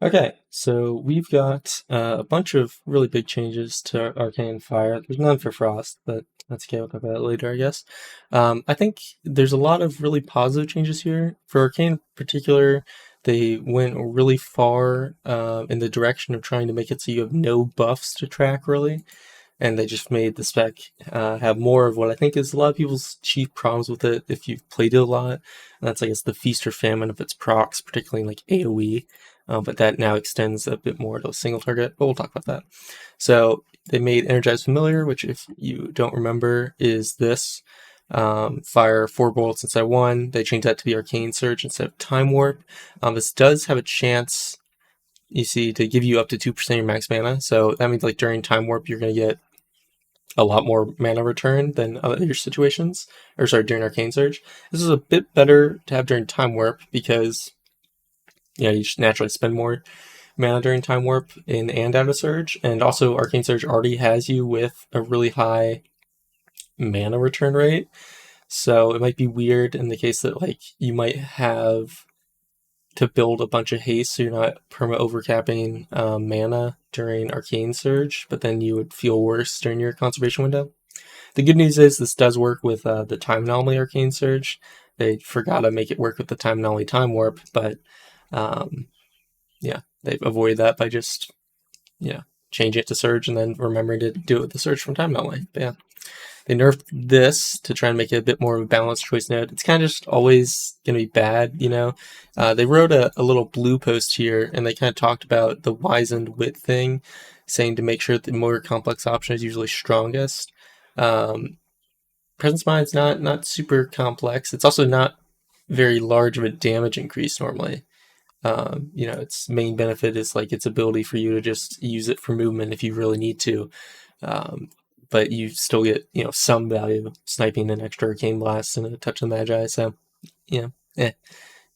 Okay, so we've got a bunch of really big changes to Arcane and Fire. There's none for Frost, but that's okay. We'll talk about it later, I guess. I think there's a lot of really positive changes here. For Arcane in particular, they went really far in the direction of trying to make it so you have no buffs to track, really. And they just made the spec have more of what I think is a lot of people's chief problems with it if you've played it a lot. And that's, I guess, the feast or famine of its procs, particularly in like AoE. But that now extends a bit more to a single target, but we'll talk about that. So they made Energized Familiar, which if you don't remember is this. Fire 4 bolts instead of 1. They changed that to be Arcane Surge instead of Time Warp. This does have a chance, you see, to give you up to 2% of your max mana. So that means like during Time Warp, you're going to get a lot more mana return than other situations, or sorry, during Arcane Surge. This is a bit better to have during Time Warp because you just naturally spend more mana during Time Warp in and out of Surge, and also Arcane Surge already has you with a really high mana return rate, so it might be weird in the case that like you might have to build a bunch of haste so you're not perma overcapping mana during Arcane Surge, but then you would feel worse during your conservation window. The good news is this does work with the Time Anomaly Arcane Surge. They forgot to make it work with the Time Anomaly Time Warp, but yeah, they've avoided that by just changing it to Surge and then remembering to do it with the Surge from Time Anomaly. But yeah, they nerfed this to try and make it a bit more of a balanced choice node. It's kind of just always going to be bad, They wrote a little blue post here, and they kind of talked about the wizened wit thing, saying to make sure that the more complex option is usually strongest. Presence Mind's not super complex. It's also not very large of a damage increase normally. Its main benefit is like its ability for you to just use it for movement if you really need to. But you still get, some value sniping an extra Arcane Blast and a touch of Magi. So,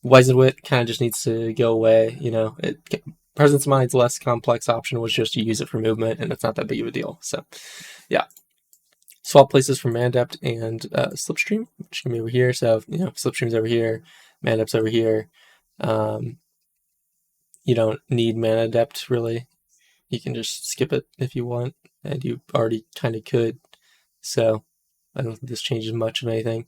Wizened Wit kind of just needs to go away. Presence Mind's less complex option was just to use it for movement, and it's not that big of a deal. So, yeah. Swap places for Manadept and Slipstream, which can be over here. So, Slipstream's over here, Manadept's over here. You don't need Manadept, really. You can just skip it if you want, and you already kind of could. So, I don't think this changes much of anything.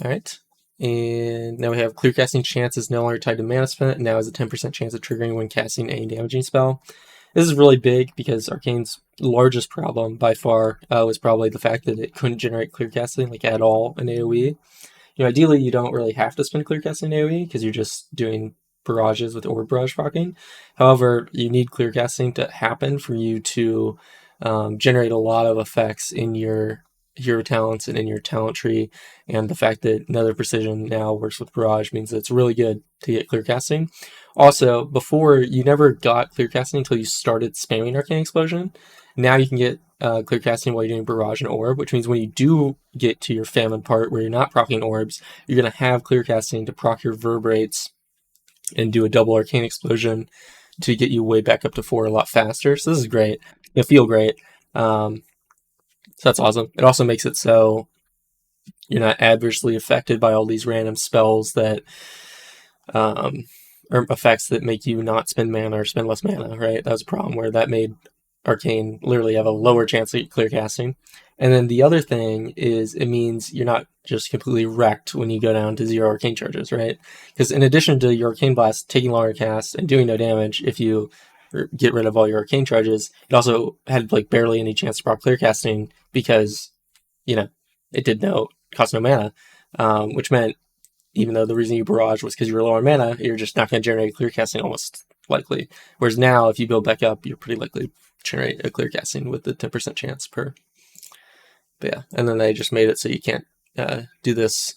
Alright. And now we have clear casting chance is no longer tied to mana spent, and now has a 10% chance of triggering when casting any damaging spell. This is really big because Arcane's largest problem by far was probably the fact that it couldn't generate clear casting like at all in AoE. Ideally you don't really have to spend clear casting in AoE because you're just doing barrages with orb barrage proccing. However, you need clear casting to happen for you to generate a lot of effects in your hero talents and in your talent tree, and the fact that Nether Precision now works with barrage means that it's really good to get clear casting. Also, before you never got clear casting until you started spamming Arcane Explosion. Now you can get clear casting while you're doing barrage and orb, which means when you do get to your famine part where you're not proccing orbs, you're going to have clear casting to proc your Verbrates and do a double Arcane Explosion to get you way back up to 4 a lot faster. So this is great. It'll feel great. So that's awesome. It also makes it so you're not adversely affected by all these random spells that or effects that make you not spend mana or spend less mana, right? That was a problem where that made Arcane literally have a lower chance of clear casting. And then the other thing is it means you're not just completely wrecked when you go down to 0 Arcane charges, right? Because in addition to your Arcane Blast taking longer to cast and doing no damage, if you get rid of all your Arcane charges, it also had like barely any chance to proc clear casting because, it did cost no mana, which meant even though the reason you barrage was because you were low on mana, you're just not going to generate clear casting almost likely. Whereas now, if you build back up, you're pretty likely to generate a clear casting with the 10% chance per. But yeah, and then they just made it so you can't do this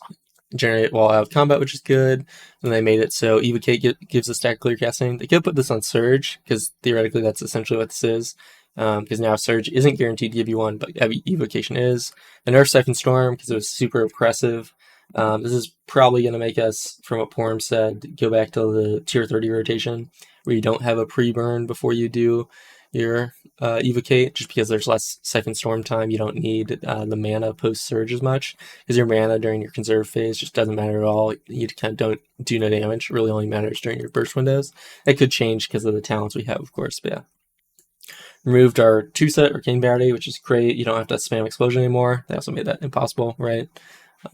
generate while out of combat, which is good. And they made it so Evocate gives a stack clear casting. They could put this on Surge because theoretically that's essentially what this is. Because now Surge isn't guaranteed to give you one, but Evocation is. The nerf Second Storm because it was super oppressive. This is probably going to make us, from what Porm said, go back to the tier 30 rotation where you don't have a pre-burn before you do your evocate, just because there's less Siphon Storm time. You don't need the mana post surge as much, because your mana during your conserve phase just doesn't matter at all. You kind of don't do no damage. It really only matters during your burst windows. It could change because of the talents we have, of course, but yeah. Removed our 2-set Arcane Bounty, which is great. You don't have to spam Explosion anymore. They also made that impossible, right?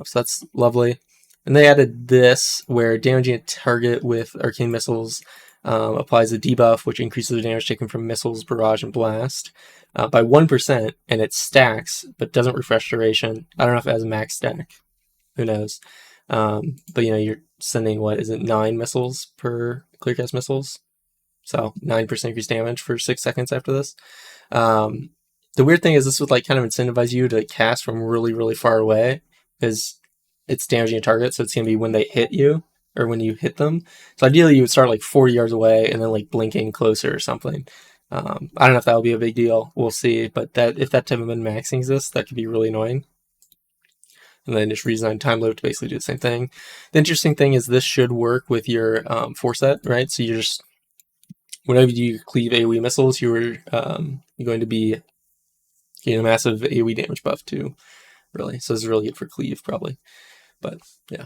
So that's lovely. And they added this, where damaging a target with Arcane Missiles applies a debuff, which increases the damage taken from missiles, barrage, and blast by 1%, and it stacks, but doesn't refresh duration. I don't know if it has a max stack. Who knows? But you know, you're sending, what is it, 9 missiles per clearcast missiles? So 9% increased damage for 6 seconds after this. The weird thing is this would like kind of incentivize you to cast from really, really far away, because it's damaging a target, so it's going to be when they hit you, or when you hit them. So ideally you would start like 40 yards away and then like blinking closer or something. I don't know if that will be a big deal. We'll see. But that if that type of min-maxing exists, that could be really annoying. And then just redesign time loop to basically do the same thing. The interesting thing is this should work with your 4-set, right? So you're just, whenever you cleave AoE missiles, you're going to be getting a massive AoE damage buff too, really. So this is really good for cleave, probably. But yeah.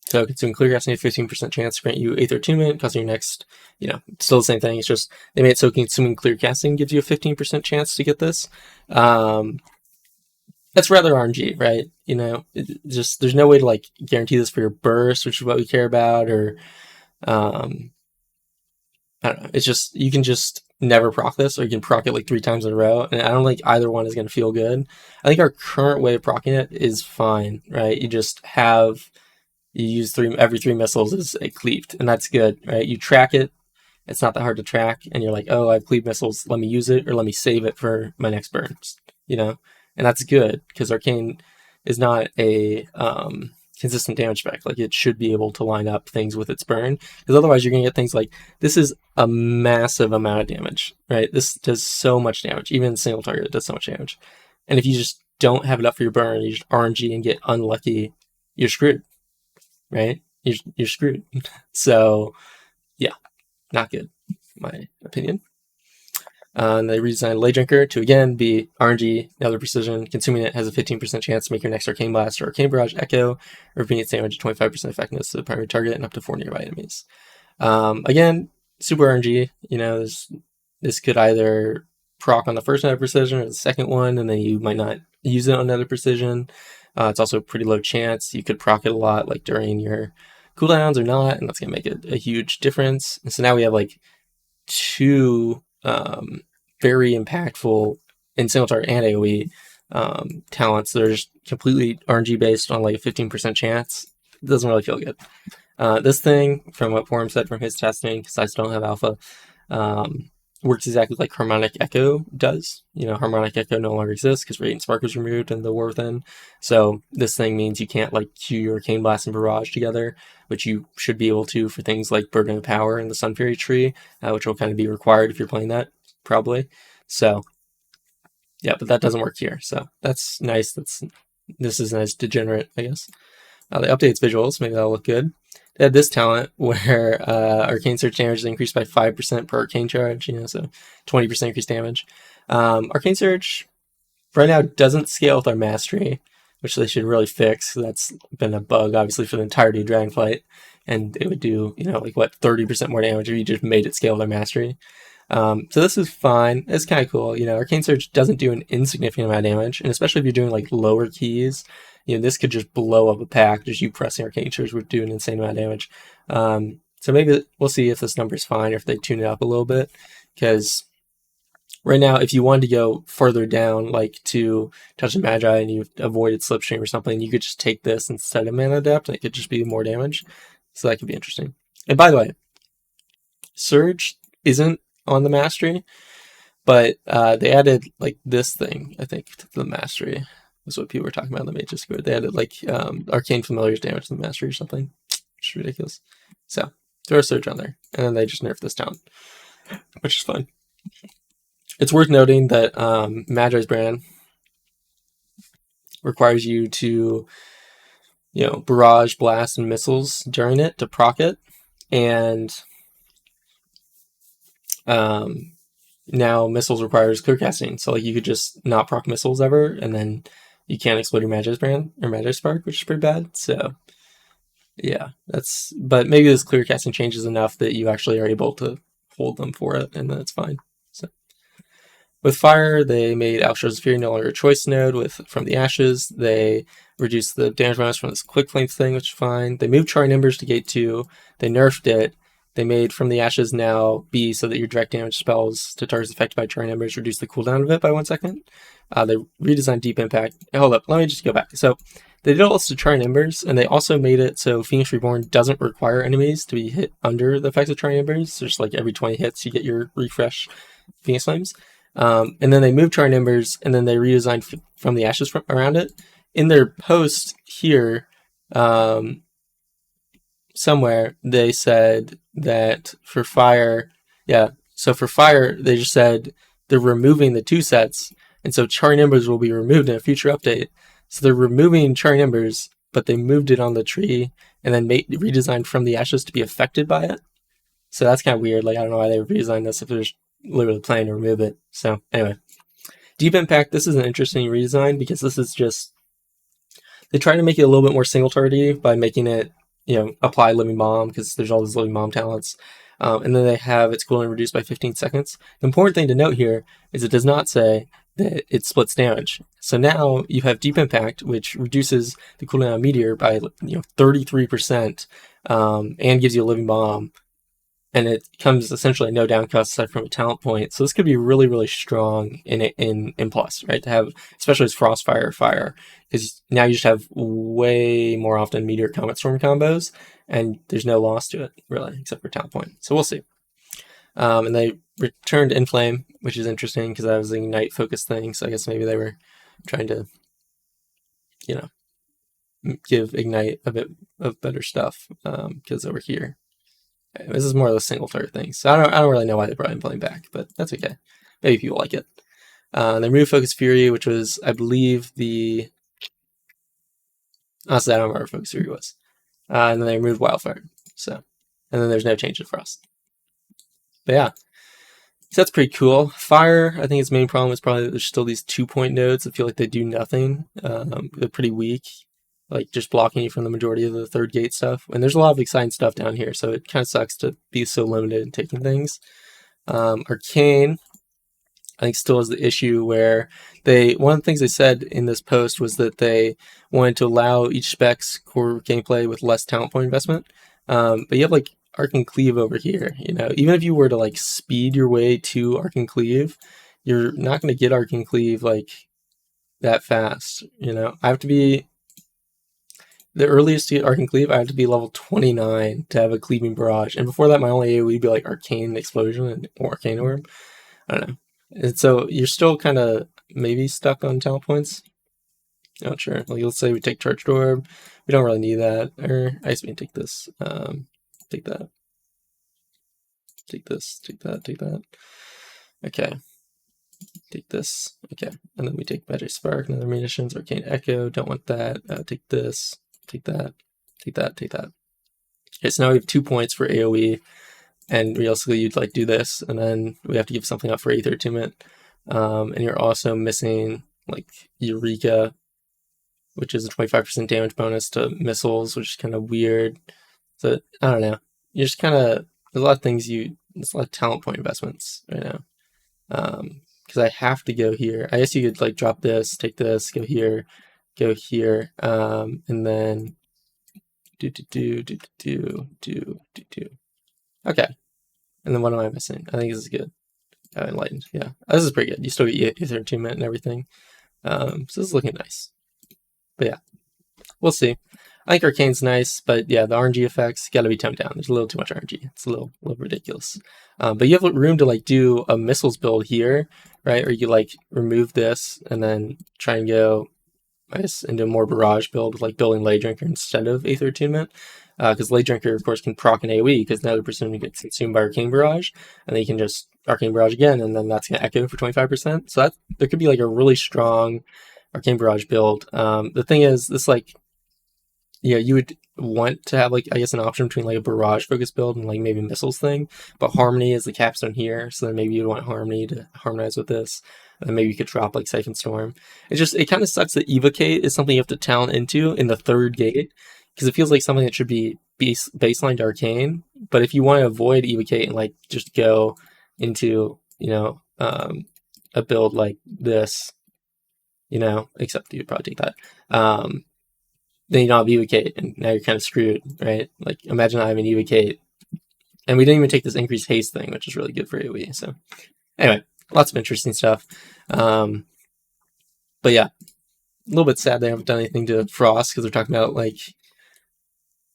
So consuming clear casting a 15% chance to grant you Aether Attunement, causing your next, you know, still the same thing. It's just they made it so consuming clear casting gives you a 15% chance to get this. That's rather RNG, right? You know, just there's no way to like guarantee this for your burst, which is what we care about, or I don't know. It's just you can just never proc this, or you can proc it like 3 times in a row, and I don't think either one is going to feel good. I think our current way of procking it is fine, right? You just have you use every 3 missiles is a cleaved, and that's good, right? You track it. It's not that hard to track, and you're like, oh, I have cleaved missiles. Let me use it, or let me save it for my next burns, you know? And that's good, because Arcane is not a consistent damage spec. Like, it should be able to line up things with its burn, because otherwise you're going to get things like, this is a massive amount of damage, right? This does so much damage. Even single target, it does so much damage. And if you just don't have it up for your burn, you just RNG and get unlucky, you're screwed. Right? You're screwed. So, yeah, not good, in my opinion. And they redesigned Lay Drinker to again be RNG, another precision. Consuming it has a 15% chance to make your next Arcane Blast or Arcane Barrage echo, or repeating its damage 25% effectiveness to the primary target and up to 4 nearby enemies. Again, super RNG. You know, this could either proc on the first nether precision or the second one, and then you might not use it on nether precision. It's also a pretty low chance. You could proc it a lot, like during your cooldowns or not, and that's going to make a huge difference. And so now we have like 2 very impactful in single target and AoE talents that are just completely RNG based on like a 15% chance. It doesn't really feel good. This thing, from what Forum said from his testing, because I still don't have alpha, works exactly like Harmonic Echo does. You know, Harmonic Echo no longer exists because Radiant Spark was removed and the War Within. So this thing means you can't like queue your Arcane Blast and Barrage together, which you should be able to for things like Burden of Power and the Sun Fury tree, which will kind of be required if you're playing that, probably. So yeah, but that doesn't work here. So that's nice. This is nice degenerate, I guess. They update its visuals, maybe that'll look good. They had this talent where Arcane Surge damage is increased by 5% per Arcane Charge, you know, so 20% increased damage. Arcane Surge right now doesn't scale with our Mastery, which they should really fix. That's been a bug, obviously, for the entirety of Dragonflight, and it would do, you know, like, what, 30% more damage if you just made it scale with our Mastery. So this is fine. It's kind of cool. You know, Arcane Surge doesn't do an insignificant amount of damage, and especially if you're doing, like, lower keys, you know, this could just blow up a pack. Just you pressing Arcane Surge would do an insane amount of damage. So maybe we'll see if this number is fine or if they tune it up a little bit. Because right now, if you wanted to go further down, like to Touch the Magi and you avoided Slipstream or something, you could just take this instead of Mana Adept and it could just be more damage. So that could be interesting. And by the way, Surge isn't on the Mastery, but they added like this thing, I think, to the Mastery. That's what people were talking about in the Mage Discord. They added like Arcane Familiar's damage to the Mastery or something. It's ridiculous. So throw a Surge on there, and then they just nerf this down, which is fun. It's worth noting that Magi's brand requires you to, you know, barrage, blast, and missiles during it to proc it, and now missiles requires clear casting. So like you could just not proc missiles ever, and then you can't explode your Magic Brand or Magic Spark, which is pretty bad. So yeah, but maybe this clear casting changes enough that you actually are able to hold them for it, and then it's fine. So with fire, they made Alshaz's Fury no longer a choice node from the ashes. They reduced the damage bonus from this quick flame thing, which is fine. They moved Charring Embers to gate 2. They nerfed it. They made from the ashes now B so that your direct damage spells to targets affected by Charring Embers reduce the cooldown of it by 1 second. They redesigned Deep Impact. Hold up, let me just go back. So they did all this to Charring Embers, and they also made it so Phoenix Reborn doesn't require enemies to be hit under the effects of Charring Embers. So just like every 20 hits, you get your refresh Phoenix Flames. And then they moved Charring Embers, and then they redesigned from the ashes around it. In their post here, somewhere, they said that for fire, so for fire, they just said they're removing the 2 sets, and so Charring Embers will be removed in a future update. So they're removing Charring Embers, but they moved it on the tree, and then redesigned from the ashes to be affected by it. So that's kind of weird. Like, I don't know why they redesigned this if they're just literally planning to remove it. So anyway, Deep Impact, this is an interesting redesign because this is just, they try to make it a little bit more single targety by making it, apply Living Bomb because there's all these Living Bomb talents. And then they have its cooldown reduced by 15 seconds. The important thing to note here is it does not say that it splits damage. So now you have Deep Impact, which reduces the cooldown of Meteor by 33%, and gives you a Living Bomb. And it comes essentially no downcast aside from a talent point. So this could be really, really strong in plus, right? To have, especially as Frostfire Fire, because now you just have way more often Meteor Comet Storm combos, and there's no loss to it, really, except for talent point. So we'll see. And they returned Inflame, which is interesting because that was an Ignite focus thing. So I guess maybe they were trying to, give Ignite a bit of better stuff because over here. This is more of a single target thing, so I don't really know why they brought Inflame back, but that's okay. Maybe people like it. They removed Focus Fury, which was, I believe, honestly, I don't remember what Focus Fury was. And then they removed Wildfire. So, and then there's no change to Frost. But yeah, so that's pretty cool. Fire, I think its main problem is probably that there's still these 2-point nodes that feel like they do nothing. They're pretty weak. Like just blocking you from the majority of the third gate stuff. And there's a lot of exciting stuff down here, so it kind of sucks to be so limited in taking things. Arcane, I think, still has the issue where one of the things they said in this post was that they wanted to allow each spec's core gameplay with less talent point investment. But you have like Arcane Cleave over here. Even if you were to like speed your way to Arcane Cleave, you're not going to get Arcane Cleave like that fast. I have to be. The earliest to get Arcane Cleave, I have to be level 29 to have a Cleaving Barrage. And before that, my only AoE would be like Arcane Explosion or Arcane Orb. I don't know. And so you're still kind of maybe stuck on talent points. Not sure. Like, let's say we take Charged Orb. We don't really need that. Or I guess we can take this. Take that. Take this. Take that. Take that. Okay. Take this. Okay. And then we take Magic Spark, another munitions, Arcane Echo. Don't want that. Take this. Take that, take that, take that. Okay, so now we have 2 points for AoE, and realistically you'd like do this, and then we have to give something up for Aether Attunement. And you're also missing like Eureka, which is a 25% damage bonus to missiles, which is kind of weird. So I don't know. You're just kind of, there's a lot of things there's a lot of talent point investments right now. Because I have to go here. I guess you could like drop this, take this, go here, and then do. Okay, and then what am I missing? I think this is good. Enlightened, yeah, this is pretty good. You still get Aether Attunement and everything. So this is looking nice. But yeah, we'll see. I think Arcane's nice, but yeah, the RNG effects got to be toned down. There's a little too much RNG. It's a little ridiculous. But you have room to like do a missiles build here, right? Or you could like remove this and then try and go, I guess, into a more barrage build with like building Lay Drinker instead of Aether Attunement. Because Lay Drinker, of course, can proc an AoE because now the person gets consumed by Arcane Barrage, and then you can just Arcane Barrage again, and then that's going to echo for 25%. So there could be like a really strong Arcane Barrage build. The thing is, this like, yeah, you would want to have like, I guess, an option between like a barrage focus build and like maybe missiles thing, but Harmony is the capstone here, so then maybe you'd want Harmony to harmonize with this, and then maybe you could drop like Siphon Storm. It kind of sucks that Evocate is something you have to talent into in the third gate, because it feels like something that should be baseline to Arcane, but if you want to avoid Evocate and like just go into, you know, a build like this, you know, except you'd probably take that, then you don't have Evocate, and now you're kind of screwed, right? Like, imagine not having Evocate. And we didn't even take this increased haste thing, which is really good for AoE. So, anyway, lots of interesting stuff. But yeah, a little bit sad they haven't done anything to Frost, because they're talking about, like,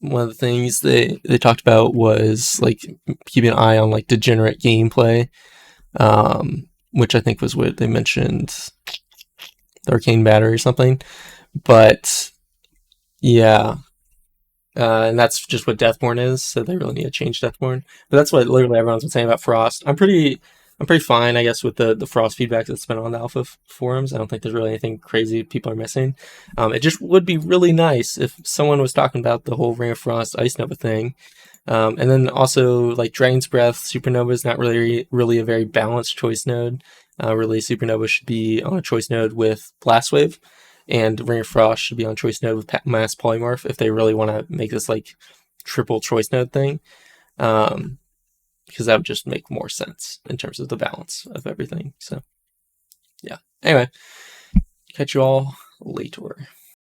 one of the things they talked about was, like, keeping an eye on, like, degenerate gameplay, which I think was what they mentioned, the Arcane Battery or something. But yeah, and that's just what Deathborn is, so they really need to change Deathborn. But that's what literally everyone's been saying about Frost. I'm pretty fine, I guess, with the Frost feedback that's been on the alpha forums. I don't think there's really anything crazy people are missing. It just would be really nice if someone was talking about the whole Ring of Frost Ice Nova thing. And then also, like, Dragon's Breath Supernova is not really a very balanced choice node. Really, Supernova should be on a choice node with Blast Wave, and Ring of Frost should be on choice node with Mass Polymorph if they really want to make this like triple choice node thing, because that would just make more sense in terms of the balance of everything. So yeah, anyway, catch you all later.